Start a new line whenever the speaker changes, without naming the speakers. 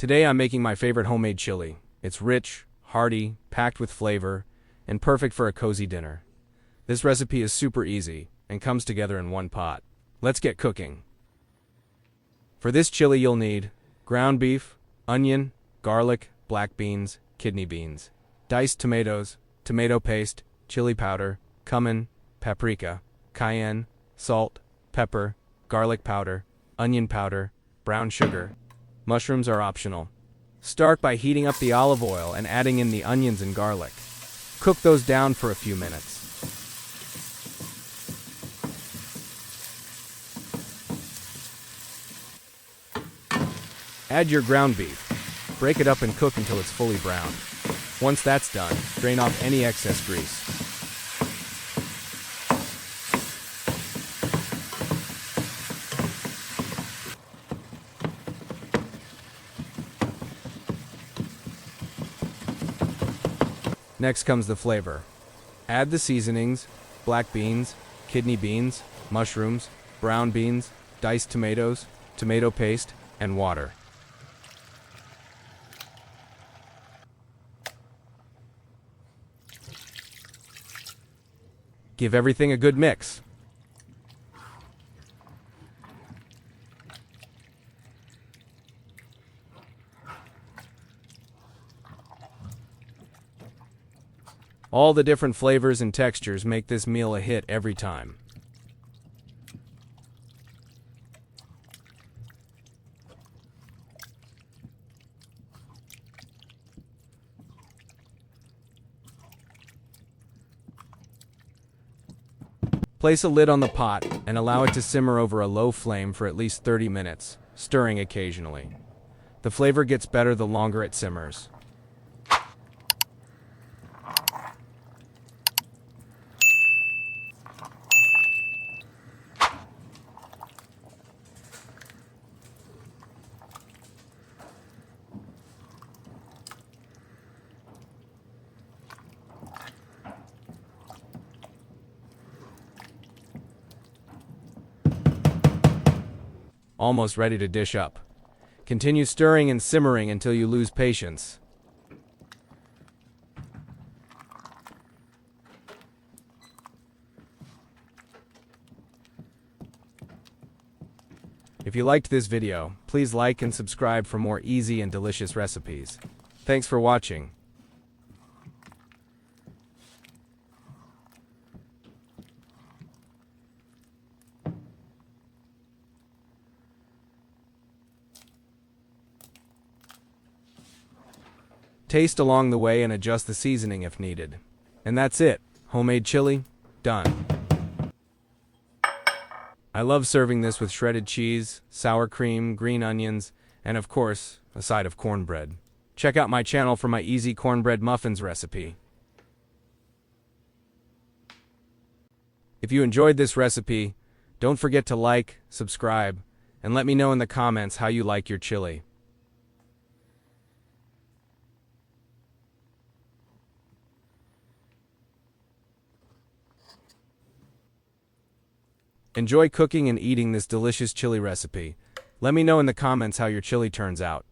Today I'm making my favorite homemade chili. It's rich, hearty, packed with flavor, and perfect for a cozy dinner. This recipe is super easy and comes together in one pot. Let's get cooking. For this chili you'll need ground beef, onion, garlic, black beans, kidney beans, diced tomatoes, tomato paste, chili powder, cumin, paprika, cayenne, salt, pepper, garlic powder, onion powder, brown sugar. Mushrooms are optional. Start by heating up the olive oil and adding in the onions and garlic. Cook those down for a few minutes. Add your ground beef. Break it up and cook until it's fully browned. Once that's done, drain off any excess grease. Next comes the flavor. Add the seasonings, black beans, kidney beans, mushrooms, brown beans, diced tomatoes, tomato paste, and water. Give everything a good mix. All the different flavors and textures make this meal a hit every time. Place a lid on the pot and allow it to simmer over a low flame for at least 30 minutes, stirring occasionally. The flavor gets better the longer it simmers. Almost ready to dish up. Continue stirring and simmering until you lose patience. If you liked this video, please like and subscribe for more easy and delicious recipes. Thanks for watching. Taste along the way and adjust the seasoning if needed. And that's it. Homemade chili, done. I love serving this with shredded cheese, sour cream, green onions, and of course, a side of cornbread. Check out my channel for my easy cornbread muffins recipe. If you enjoyed this recipe, don't forget to like, subscribe, and let me know in the comments how you like your chili. Enjoy cooking and eating this delicious chili recipe. Let me know in the comments how your chili turns out.